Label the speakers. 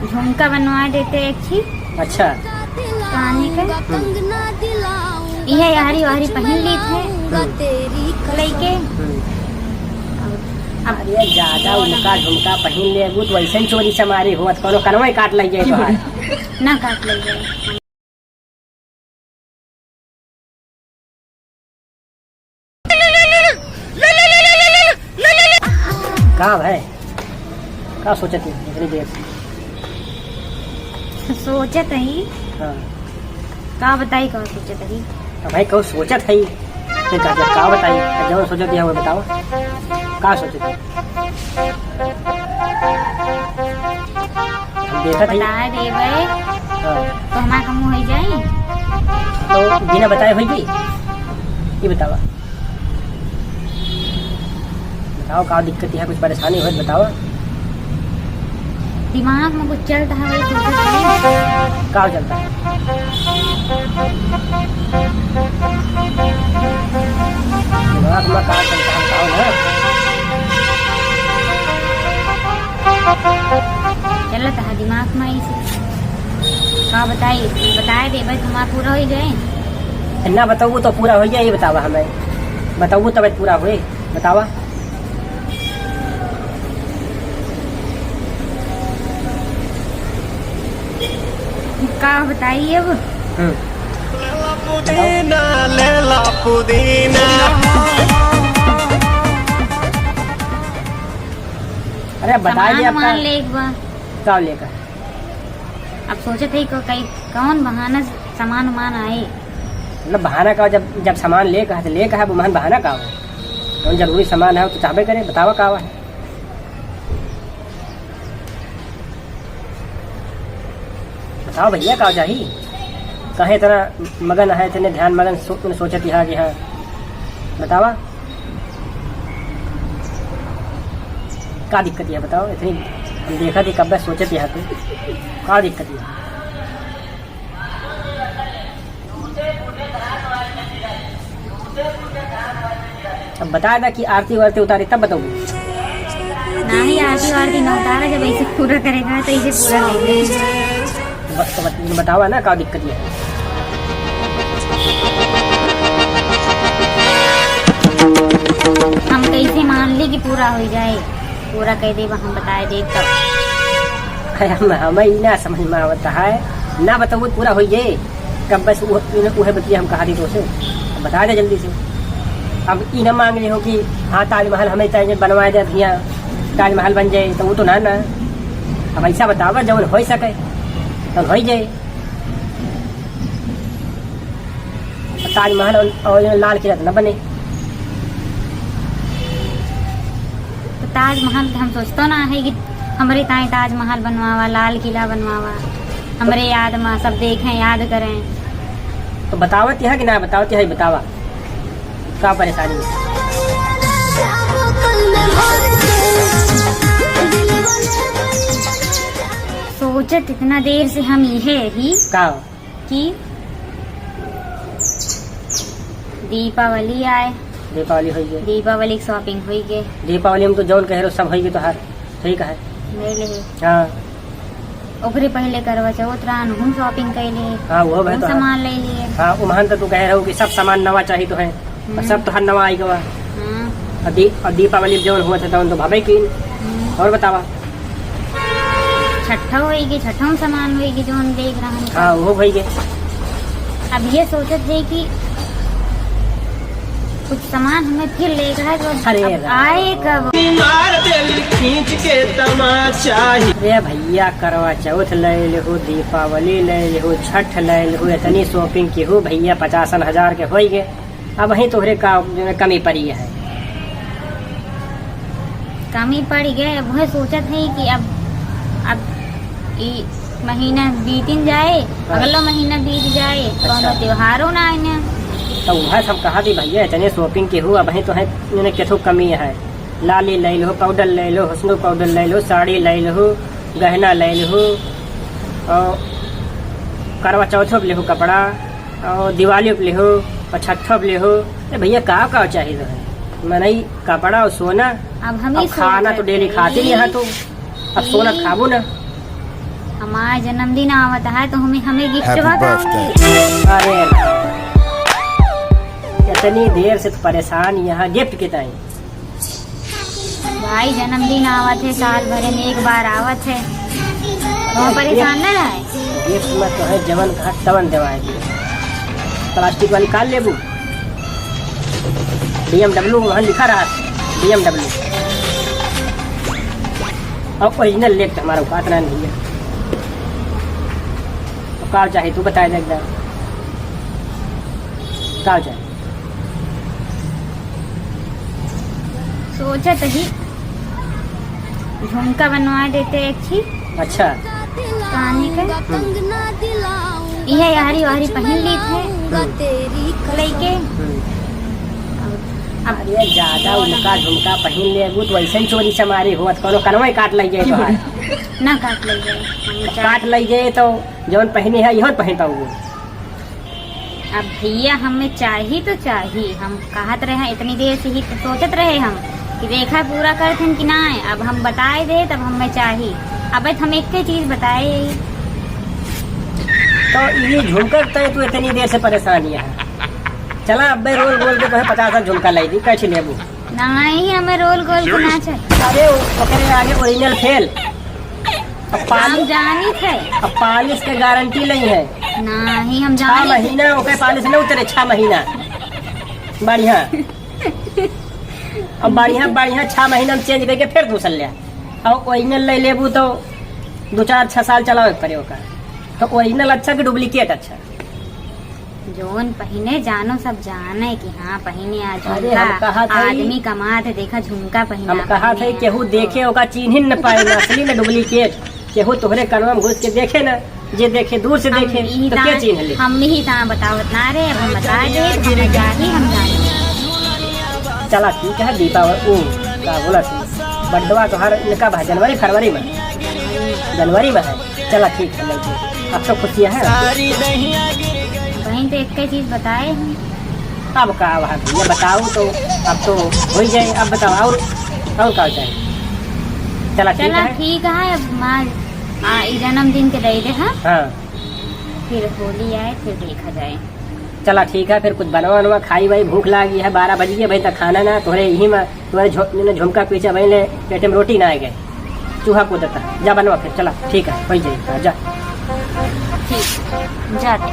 Speaker 1: झुमका बनवा देते एक ही।
Speaker 2: अच्छा।
Speaker 1: काने का यह यारी वारी पहन ली थे लेके।
Speaker 2: अब ये ज्यादा उनका झुमका पहन ले वो तो वैसे चोरी से मारी हो कोनो कनवा काट लग जाए तो
Speaker 1: ना काट लग जाए।
Speaker 2: कहाँ है का सोचत इतनी देर से?
Speaker 1: सोचत ही।
Speaker 2: हाँ
Speaker 1: का बताई का सोचत ही।
Speaker 2: तो भाई कहो सोचत है फिर का बताई जो सोचत है वो बताओ का सोचत है? देखा थी
Speaker 1: बता दे भाई।
Speaker 2: हाँ
Speaker 1: तो हमारा कम हो जाए
Speaker 2: तो बिना बताए होगी ये बतावा बताओ का दिक्कत है कुछ परेशानी हो बताओ
Speaker 1: दिमाग में कुछ चलता है वही सोचत है।
Speaker 2: का चलता है? दिमाग में का चलता है बताओ ना।
Speaker 1: चलता है दिमाग में इसे का बताई बताए दे भाई हमारा पूरा हो जाए।
Speaker 2: ना बताओ तो पूरा हो जाए ये बतावा हमें बताओ तब पूरा हुए बतावा।
Speaker 1: का बताइए अब।
Speaker 3: पुदीना लेला पुदीना।
Speaker 2: अरे बता दिया आपका
Speaker 1: ले एक बार
Speaker 2: क्या लेकर
Speaker 1: अब सोचे थे को कई कौन बहाना सामान मान आए।
Speaker 2: मतलब बहाना का जब सामान ले कहा तो ले कहा बुमान बहाना का है कौन जरूरी सामान है तो चाहबे करे बतावा का है। बताओ भैया का चाहिए कहे इतना मगन है इतने ध्यान मगन सोचत यहाँ कि हाँ बतावा का दिक्कत है बताओ इतनी हम देखा थी कब सोचत यहाँ पे का दिक्कत है? अब बताया था कि आरती वारती उतारी तब बताऊँ
Speaker 1: ना ही आरती वारती न उतारा जब ऐसे पूरा करेगा तो इसे पूरा करेंगे।
Speaker 2: बतावा ना का दिक्कत है?
Speaker 1: हम कैसे मान ली कि पूरा हो जाए पूरा कह दे हम बताए दे तब।
Speaker 2: हमें ना समझ में आता है ना बताओ पूरा हो जाए कब बस वह बतिया हम कहा दी तो उसे बता दे जल्दी से। अब ई न मांग रही हो कि हाँ ताजमहल हमें चाहिए बनवाए दे भैया ताजमहल बन जाए तो वो तो ना अब ऐसा बतावा जब हो सके तो हो जाए। ताजमहल और लाल किला तो न बने।
Speaker 1: तो ताजमहल हम सोचते ना है कि हमारे ताई ताजमहल बनवावा लाल किला बनवावा हमारे याद में सब देखें याद करें।
Speaker 2: तो बतावत है कि ना बतावत है बतावा का परेशानी है?
Speaker 1: सोचत इतना देर से हम ये ही
Speaker 2: का
Speaker 1: कि दीपावली आए
Speaker 2: दीपावली हो गई
Speaker 1: दीपावली की शॉपिंग हुई के
Speaker 2: दीपावली में तो जौन कह रहे सब हो गई तो हर ठीक है।
Speaker 1: ले
Speaker 2: हाँ
Speaker 1: ओकरे पहले करवा चौथ रान हम शॉपिंग कैले
Speaker 2: हाँ वो भाई तो
Speaker 1: सामान ले लिए।
Speaker 2: हाँ उमहन तो तू कह रहे हो कि सब सामान नवा चाहिए तो है और सब तो हर नवा आई गवा और दीपावली जौन हुआ था तो भाभी की और बतावा
Speaker 1: छठा होगी छठा सामान होगी जो हम देख रहे हैं।
Speaker 2: हाँ वो भाई गए
Speaker 1: अब ये सोचत है कि कुछ सामान हमें फिर लेकर है तो
Speaker 2: अरे
Speaker 1: आए कब।
Speaker 3: मार दिल खींच के तमाचा।
Speaker 2: अरे भैया करवा चौथ ले हो दीपावली ले हो छठ ले हो इतनी शॉपिंग की हो भैया 50,000 के हो गए अब वही तोहरे का कमी पड़ी है।
Speaker 1: कमी पड़ गए वह सोचत है कि अब महीना बीतिन जाए अगला महीना बीत जाए कौन त्योहारों ना आने
Speaker 2: तो वह सब कहा थी भैया इतने शॉपिंग की हो अब वही तो है केथो कमी है। लाली ले लो पाउडर ले लो हुस्न पाउडर ले लो साड़ी ले लो गहना ले लो और करवा चौथो ले हो कपड़ा और दिवाली ले हो और छठो ले हो भैया का चाहिए है मैंने कपड़ा और सोना
Speaker 1: अब हम
Speaker 2: खाना तो डेली खाते नहीं यहाँ तो अब सोना खाबू ना
Speaker 1: हमारा जन्मदिन आवत है तो हमें गिफ्ट
Speaker 4: Happy
Speaker 1: बताओगे।
Speaker 2: अरे इतनी देर से तो परेशान यहाँ गिफ्ट के टाइम।
Speaker 1: भाई जन्मदिन आवत है, साल भर में एक बार आवत है, तो परेशान न रहे।
Speaker 2: गिफ्ट में तो है जवन कहा तवन देवाएगी। प्लास्टिक वाली कार लेबू, BMW वहाँ लिखा रहा BMW, और ओरिजिनल लेफ्ट हमारा औकात ना नहीं है। तो कार चाहे तू बताए दे एकदम कार चाहे।
Speaker 1: सोचा तो ही झुमका बनवा देते एक ही
Speaker 2: अच्छा
Speaker 1: काने का, यह यारी वारी पहन ली थे लेके। अब
Speaker 2: अरे ज्यादा उनका झुमका पहन लेबू तो वैसे ही चोरी चमारी हुआ कोनो कनवा काट लग जाए तो
Speaker 1: ना काट ले जाए, हम
Speaker 2: काट लग जाए तो जवन पहनी है यह पहन पाऊंगी।
Speaker 1: अब भैया हमें चाहिए तो चाहिए, हम कहत रहे इतनी देर से ही तो सोचत रहे हम कि देखा पूरा करते हैं कि ना है। अब हम बताए दे तब हमें चाहिए, अब हम एक चीज बताए।
Speaker 2: तो ये झुमका तो तू इतनी देर से परेशानी है। चला अब रोल गोल के 50 झुमका लाई दी कैसे लेबू।
Speaker 1: नहीं हमें रोल गोल को ना चाहिए।
Speaker 2: अरे ओकरे आगे ओरिजिनल फेल। अब
Speaker 1: हम
Speaker 2: पालिश
Speaker 1: जानी थे,
Speaker 2: अब पालिश के गारंटी नहीं है।
Speaker 1: नहीं हम
Speaker 2: 6
Speaker 1: जानी थे।
Speaker 2: महीना ओके पालिश न उतरे 6 महीना बढ़िया। अब बढ़िया बढ़िया 6 महीना में चेंज करके फिर दूसर ले। और ओरिजिनल ले लेबू तो 2-4-6 साल चलावे पड़े ओकर। तो ओरिजिनल अच्छा कि डुप्लीकेट अच्छा।
Speaker 1: जोन पहने जानो सब जाने कि हाँ पहने आज
Speaker 2: अरे हम
Speaker 1: झुमका,
Speaker 2: कहा था ही-
Speaker 1: आदमी कमाते देखा झुमका पहना।
Speaker 2: हम कहा थे केहू देखे ओका चिन्ह न पाए न असली न डुप्लीकेट। केहू तोहरे कनवा में घुस के देखे न, जे देखे दूर से देखे तो क्या चिन्ह ले।
Speaker 1: हम ही ता बतावत ना रे, अब हम बता दे तो हमें जाही हम जाने।
Speaker 2: चला ठीक है दीपावली ओ का बोला बड्डवा तो हर इनका भाई फरवरी में है। चला ठीक है नहीं अब तो खुशियाँ है।
Speaker 1: वहीं तो एक चीज बताए हम।
Speaker 2: अब का वहाँ भैया बताओ तो अब तो हो ही जाए। अब बताओ और क्या चाहिए। चला ठीक
Speaker 1: चला
Speaker 2: है।
Speaker 1: ठीक है, अब माँ जन्मदिन के दे दे हाँ,
Speaker 2: हाँ
Speaker 1: फिर होली आए फिर देखा जाए।
Speaker 2: चला ठीक है। फिर कुछ बनवा बनवा खाई भाई, भूख लागी है। 12 बज गए भाई तक खाना ना तोहरे यही में तुम्हारे झुमका पीछे भाई ले पेटे में रोटी ना आ गए चूहा को देता। जा बनवा फिर। चला ठीक है हो जाए जा।
Speaker 1: ठीक जाते।